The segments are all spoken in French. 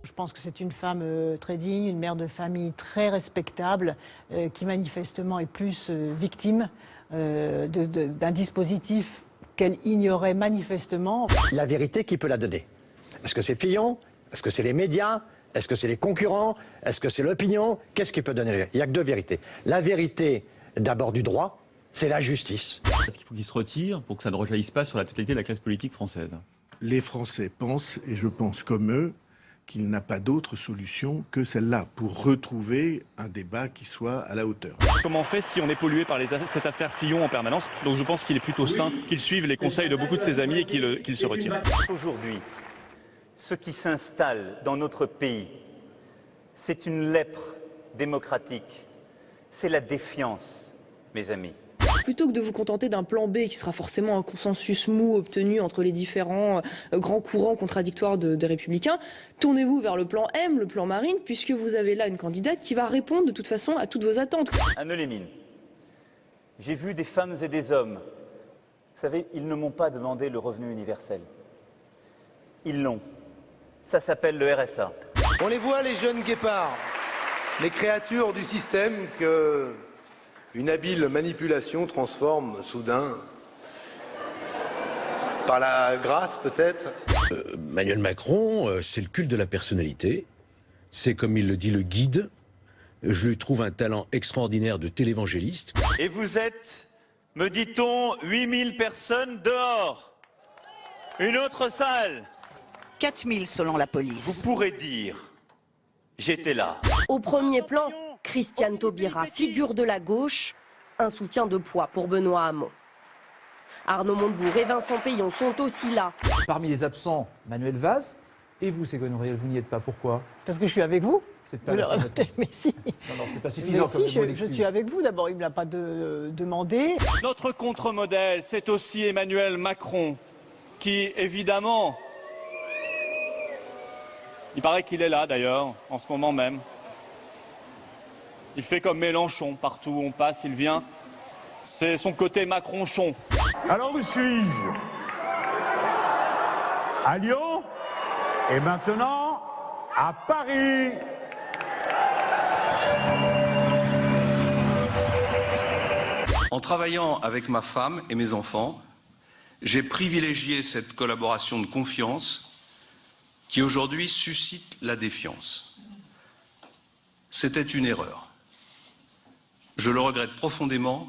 Je pense que c'est une femme très digne, une mère de famille très respectable, qui manifestement est plus victime d'un dispositif qu'elle ignorait manifestement. La vérité, qui peut la donner? Est-ce que c'est Fillon? Est-ce que c'est les médias? Est-ce que c'est les concurrents? Est-ce que c'est l'opinion? Qu'est-ce qui peut donner? Il n'y a que deux vérités. La vérité, d'abord du droit, c'est la justice. Est-ce qu'il faut qu'il se retire pour que ça ne rejaillisse pas sur la totalité de la classe politique française? Les Français pensent, et je pense comme eux, qu'il n'a pas d'autre solution que celle-là pour retrouver un débat qui soit à la hauteur. Comment on fait si on est pollué par cette affaire Fillon en permanence? Donc je pense qu'il est plutôt sain qu'il suive les conseils de beaucoup de ses amis et qu'il se retire. Aujourd'hui, ce qui s'installe dans notre pays, c'est une lèpre démocratique. C'est la défiance, mes amis. Plutôt que de vous contenter d'un plan B qui sera forcément un consensus mou obtenu entre les différents grands courants contradictoires des Républicains, tournez-vous vers le plan M, le plan Marine, puisque vous avez là une candidate qui va répondre de toute façon à toutes vos attentes. Anne Lémine, j'ai vu des femmes et des hommes. Vous savez, ils ne m'ont pas demandé le revenu universel. Ils l'ont. Ça s'appelle le RSA. On les voit, les jeunes guépards, les créatures du système que une habile manipulation transforme soudain, par la grâce peut-être. Emmanuel Macron, c'est le culte de la personnalité. C'est, comme il le dit, le guide. Je lui trouve un talent extraordinaire de télévangéliste. Et vous êtes, me dit-on, 8000 personnes dehors. Une autre salle. 4000 selon la police. Vous pourrez dire, j'étais là. Au premier plan, Christiane Taubira, figure de la gauche, un soutien de poids pour Benoît Hamon. Arnaud Montebourg et Vincent Peillon sont aussi là. Parmi les absents, Manuel Valls. Et vous, Ségolène Royal, vous n'y êtes pas. Pourquoi? Parce que je suis avec vous. C'est pas la mais si. Non, c'est pas suffisant. Mais si, je suis avec vous. D'abord, il ne me l'a pas demandé. Notre contre-modèle, c'est aussi Emmanuel Macron, qui évidemment... Il paraît qu'il est là d'ailleurs, en ce moment même. Il fait comme Mélenchon, partout où on passe, il vient. C'est son côté Macronchon. Alors où suis-je? À Lyon et maintenant à Paris. En travaillant avec ma femme et mes enfants, j'ai privilégié cette collaboration de confiance qui aujourd'hui suscite la défiance. C'était une erreur. Je le regrette profondément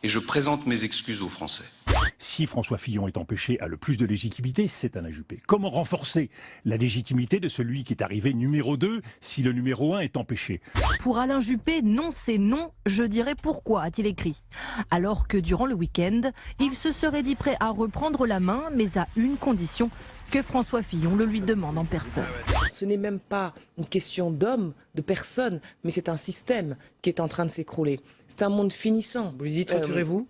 et je présente mes excuses aux Français. Si François Fillon est empêché à le plus de légitimité, c'est Alain Juppé. Comment renforcer la légitimité de celui qui est arrivé numéro 2 si le numéro 1 est empêché? Pour Alain Juppé, non c'est non, je dirais pourquoi, a-t-il écrit. Alors que durant le week-end, il se serait dit prêt à reprendre la main, mais à une condition, que François Fillon le lui demande en personne. Ce n'est même pas une question d'homme, de personne, mais c'est un système qui est en train de s'écrouler. C'est un monde finissant. Vous lui dites, retirez-vous?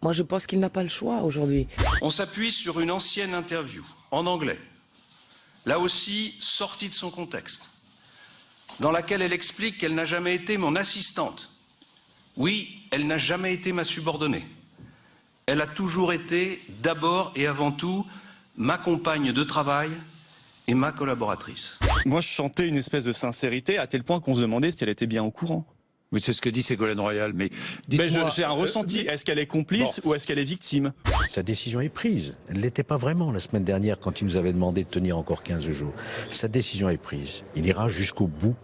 Moi, je pense qu'il n'a pas le choix aujourd'hui. On s'appuie sur une ancienne interview, en anglais, là aussi sortie de son contexte, dans laquelle elle explique qu'elle n'a jamais été mon assistante. Oui, elle n'a jamais été ma subordonnée. Elle a toujours été, d'abord et avant tout, ma compagne de travail et ma collaboratrice. Moi, je chantais une espèce de sincérité à tel point qu'on se demandait si elle était bien au courant. Oui, c'est ce que dit Ségolène Royal, mais j'ai un ressenti. Est-ce qu'elle est complice ou est-ce qu'elle est victime? Sa décision est prise. Elle ne l'était pas vraiment la semaine dernière quand il nous avait demandé de tenir encore 15 jours. Sa décision est prise. Il ira jusqu'au bout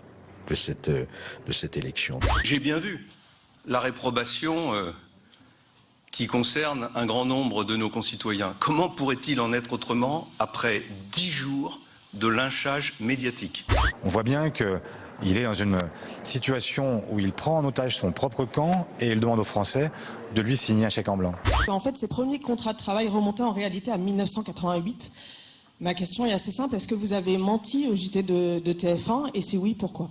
de cette élection. J'ai bien vu la réprobation qui concerne un grand nombre de nos concitoyens. Comment pourrait-il en être autrement après 10 jours de lynchage médiatique? On voit bien qu'il est dans une situation où il prend en otage son propre camp et il demande aux Français de lui signer un chèque en blanc. En fait, ses premiers contrats de travail remontaient en réalité à 1988. Ma question est assez simple. Est-ce que vous avez menti au JT de TF1 et si oui, pourquoi?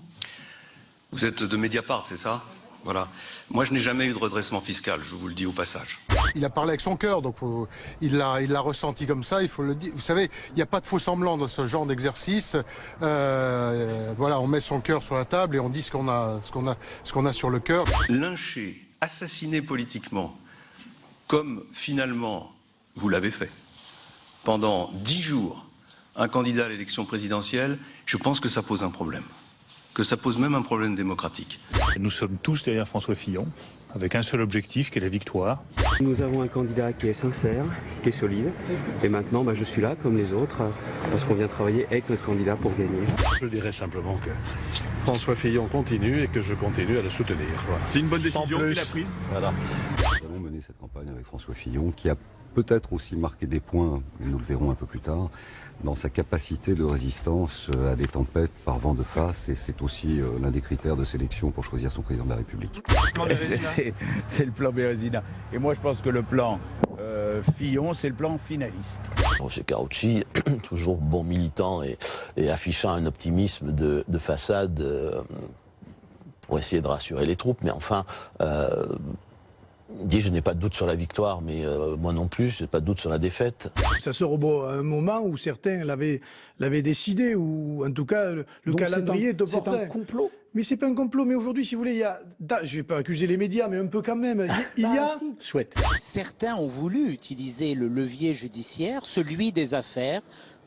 Vous êtes de Mediapart, c'est ça? Voilà. Moi, je n'ai jamais eu de redressement fiscal, je vous le dis au passage. Il a parlé avec son cœur, donc il l'a ressenti comme ça, il faut le dire. Vous savez, il n'y a pas de faux semblant dans ce genre d'exercice. Voilà, on met son cœur sur la table et on dit ce qu'on a sur le cœur. Lynché, assassiné politiquement, comme finalement vous l'avez fait. Pendant 10 jours, un candidat à l'élection présidentielle, je pense que ça pose un problème. Que ça pose même un problème démocratique. Nous sommes tous derrière François Fillon, avec un seul objectif qui est la victoire. Nous avons un candidat qui est sincère, qui est solide. Et maintenant, je suis là, comme les autres, parce qu'on vient travailler avec notre candidat pour gagner. Je dirais simplement que François Fillon continue et que je continue à le soutenir. Voilà. C'est une bonne décision qu'il a prise. Voilà. Nous allons mener cette campagne avec François Fillon, qui a peut-être aussi marqué des points, mais nous le verrons un peu plus tard, dans sa capacité de résistance à des tempêtes par vent de face, et c'est aussi l'un des critères de sélection pour choisir son président de la République. C'est le plan Bérésina. Et moi je pense que le plan Fillon, c'est le plan finaliste. Roger Carucci, toujours bon militant et affichant un optimisme de façade pour essayer de rassurer les troupes, mais enfin... Il dit, je n'ai pas de doute sur la victoire, mais moi non plus, je n'ai pas de doute sur la défaite. Ça sort au un moment où certains l'avaient décidé, ou en tout cas le calendrier te portait. C'est un complot. Mais c'est pas un complot, mais aujourd'hui, si vous voulez, il y a... Je vais pas accuser les médias, mais un peu quand même. Il y a... Chouette. Certains ont voulu utiliser le levier judiciaire, celui des affaires,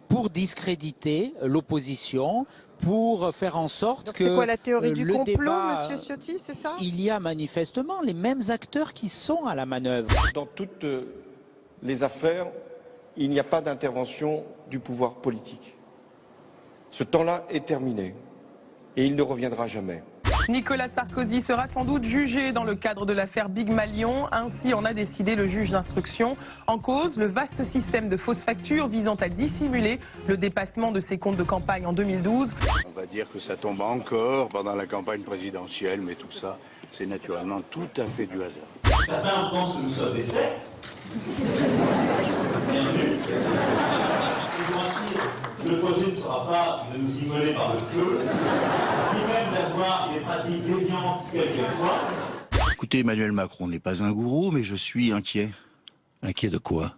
pour discréditer l'opposition, pour faire en sorte que... C'est quoi la théorie du complot, débat, monsieur Ciotti, c'est ça? Il y a manifestement les mêmes acteurs qui sont à la manœuvre. Dans toutes les affaires, il n'y a pas d'intervention du pouvoir politique. Ce temps-là est terminé et il ne reviendra jamais. Nicolas Sarkozy sera sans doute jugé dans le cadre de l'affaire Big Malion. Ainsi en a décidé le juge d'instruction. En cause, le vaste système de fausses factures visant à dissimuler le dépassement de ses comptes de campagne en 2012. On va dire que ça tombe encore pendant la campagne présidentielle, mais tout ça, c'est naturellement tout à fait du hasard. Certains pensent que nous sommes des sectes. Bienvenue. Le projet ne sera pas de nous immoler par le feu, ni même d'avoir des pratiques déviantes quelquefois. Écoutez, Emmanuel Macron n'est pas un gourou, mais je suis inquiet. Inquiet de quoi?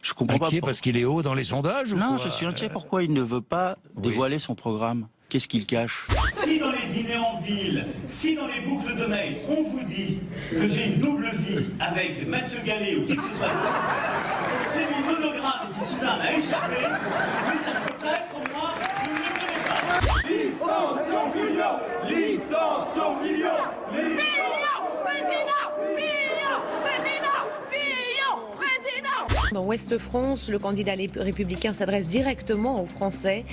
Je comprends pas. Inquiet parce qu'il est haut dans les sondages? Non, ou quoi? je suis inquiet. Pourquoi il ne veut pas dévoiler son programme? Qu'est-ce qu'il cache? Si dans les dîners en ville, si dans les boucles de mail, on vous dit que j'ai une double vie avec Mathieu Gallet ou qui que ce soit d'autre, c'est mon monogramme qui soudain m'a échappé, mais ça peut pas être moi, je ne le connais pas. Licence sur Fillon, licence sur Fillon, Dans Ouest France, le candidat républicain s'adresse directement aux Français.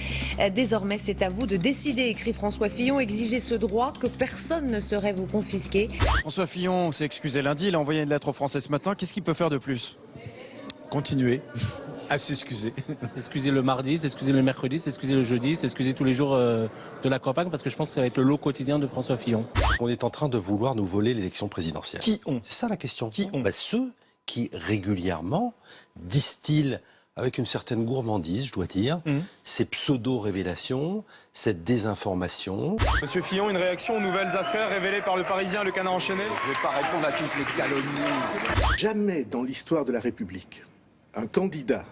Désormais, c'est à vous de décider, écrit François Fillon. Exigez ce droit que personne ne saurait vous confisquer. François Fillon s'est excusé lundi, il a envoyé une lettre aux Français ce matin. Qu'est-ce qu'il peut faire de plus? Continuer à s'excuser. S'excuser le mardi, s'excuser le mercredi, s'excuser le jeudi, s'excuser tous les jours de la campagne, parce que je pense que ça va être le lot quotidien de François Fillon. On est en train de vouloir nous voler l'élection présidentielle. Qui ont? C'est ça la question. Qui ont? Ceux qui régulièrement distillent avec une certaine gourmandise, je dois dire, ces pseudo-révélations, cette désinformation. Monsieur Fillon, une réaction aux nouvelles affaires révélées par le Parisien et le Canard enchaîné? Je ne vais pas répondre à toutes les calomnies. Jamais dans l'histoire de la République, un candidat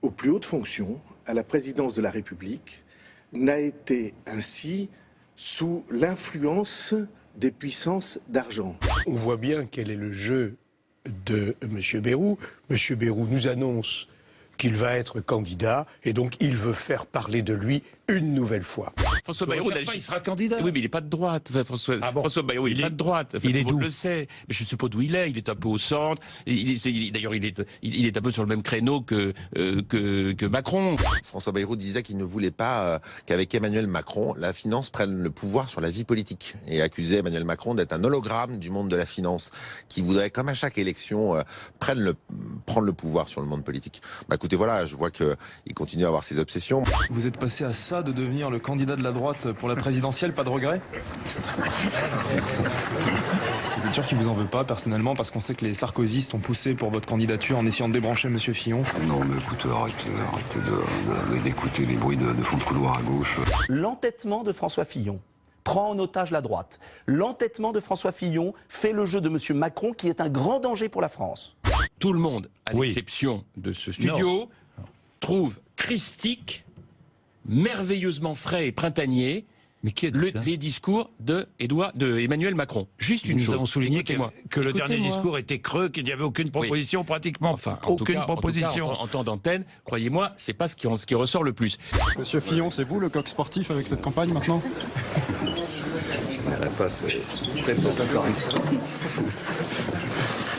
aux plus hautes fonctions, à la présidence de la République, n'a été ainsi sous l'influence des puissances d'argent. On voit bien quel est le jeu de M. Bayrou. M. Bayrou nous annonce qu'il va être candidat et donc il veut faire parler de lui une nouvelle fois. François Bayrou, il sera candidat. Oui, mais il n'est pas de droite. Enfin, François Bayrou, il n'est pas de droite. Enfin, il est tout le monde d'où? le sait. Mais je ne sais pas d'où il est. Il est un peu au centre. D'ailleurs, il est un peu sur le même créneau que Macron. François Bayrou disait qu'il ne voulait pas qu'avec Emmanuel Macron, la finance prenne le pouvoir sur la vie politique. Et accusait Emmanuel Macron d'être un hologramme du monde de la finance, qui voudrait, comme à chaque élection, prendre le pouvoir sur le monde politique. Bah écoutez, voilà, je vois qu'il continue à avoir ses obsessions. Vous êtes passé à ça de devenir le candidat de la droite pour la présidentielle, pas de regret? Vous êtes sûr qu'il vous en veut pas personnellement, parce qu'on sait que les sarkozystes ont poussé pour votre candidature en essayant de débrancher Monsieur Fillon? Non mais écoutez, arrêtez d'écouter les bruits de fond de couloir à gauche. L'entêtement de François Fillon prend en otage la droite. L'entêtement de François Fillon fait le jeu de M. Macron, qui est un grand danger pour la France. Tout le monde, à l'exception de ce studio, trouve christique, merveilleusement frais et printanier, Mais qui a dit ça ? Les discours de Emmanuel Macron. Juste une chose. Nous avons souligné que le dernier Écoutez-moi. discours était creux, qu'il n'y avait aucune proposition, pratiquement. Enfin, aucune proposition. En temps d'antenne, croyez-moi, c'est pas ce qui ressort le plus. Monsieur Fillon, c'est vous le coq sportif avec cette campagne maintenant ? Elle passe très peu de temps.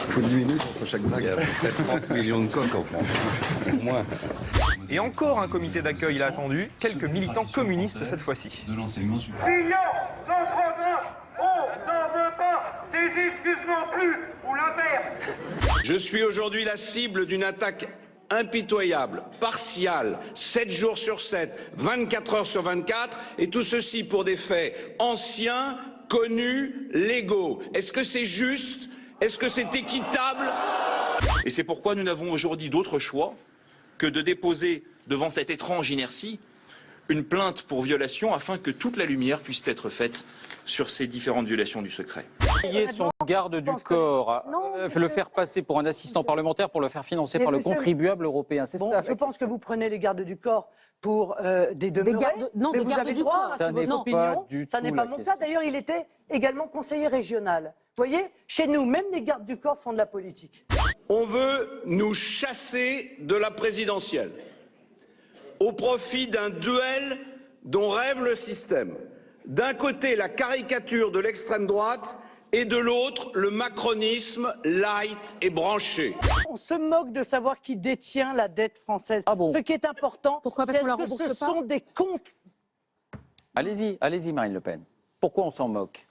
Il faut 10 minutes entre chaque blague. Il y a à peu près 30 millions de coqs en France. Au moins. Et encore un comité d'accueil là attendu, quelques militants communistes cette fois-ci. Fillon, son programme, on n'en veut pas, ces excuses non plus, ou l'inverse. Je suis aujourd'hui la cible d'une attaque impitoyable, partiale, 7 jours sur 7, 24 heures sur 24, et tout ceci pour des faits anciens, connus, légaux. Est-ce que c'est juste ? Est-ce que c'est équitable ? Et c'est pourquoi nous n'avons aujourd'hui d'autre choix que de déposer devant cette étrange inertie une plainte pour violation afin que toute la lumière puisse être faite sur ces différentes violations du secret. Son garde du corps, le faire passer pour un assistant parlementaire pour le faire financer par le contribuable européen, c'est ça. Je pense que vous prenez les gardes du corps pour des demeurés, mais vous avez le droit, c'est votre opinion, ça n'est pas mon cas. D'ailleurs, il était également conseiller régional. Vous voyez, chez nous, même les gardes du corps font de la politique. On veut nous chasser de la présidentielle au profit d'un duel dont rêve le système. D'un côté, la caricature de l'extrême droite et de l'autre, le macronisme light et branché. On se moque de savoir qui détient la dette française. Ce qui est important, c'est que ce sont des comptes. Allez-y, Marine Le Pen. Pourquoi on s'en moque ?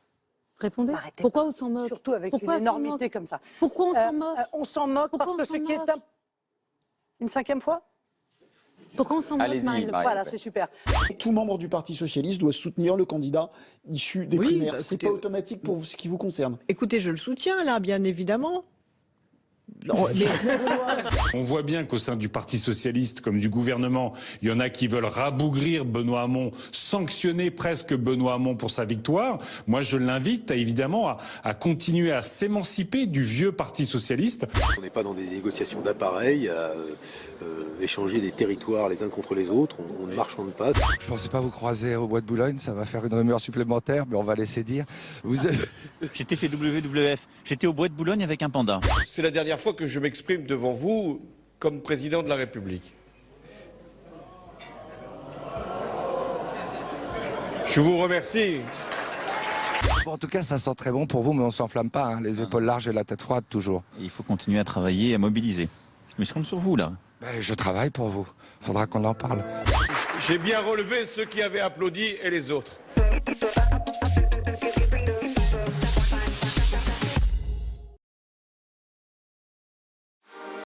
Répondez. Pourquoi on s'en moque ? Surtout avec une énormité comme ça. Pourquoi on s'en moque ? On s'en moque parce que ce qui est une cinquième fois ? Pourquoi on s'en moque, Marine Le Pen ? Voilà, c'est super. Tout membre du Parti Socialiste doit soutenir le candidat issu des primaires. C'est pas automatique pour ce qui vous concerne. Écoutez, je le soutiens là, bien évidemment. On voit bien qu'au sein du Parti Socialiste, comme du gouvernement, il y en a qui veulent rabougrir Benoît Hamon, sanctionner presque Benoît Hamon pour sa victoire. Moi, je l'invite évidemment à continuer à s'émanciper du vieux Parti Socialiste. On n'est pas dans des négociations d'appareil, à échanger des territoires les uns contre les autres, on ne marchande pas. Je ne pensais pas vous croiser au Bois de Boulogne, ça va faire une rumeur supplémentaire, mais on va laisser dire. J'étais fait WWF, j'étais au Bois de Boulogne avec un panda. C'est la dernière fois que je m'exprime devant vous comme président de la République. Je vous remercie. Bon, en tout cas, ça sent très bon pour vous, mais on ne s'enflamme pas, hein, les épaules larges et la tête froide toujours. Il faut continuer à travailler et à mobiliser. Mais je compte sur vous là. Je travaille pour vous, faudra qu'on en parle. J'ai bien relevé ceux qui avaient applaudi et les autres.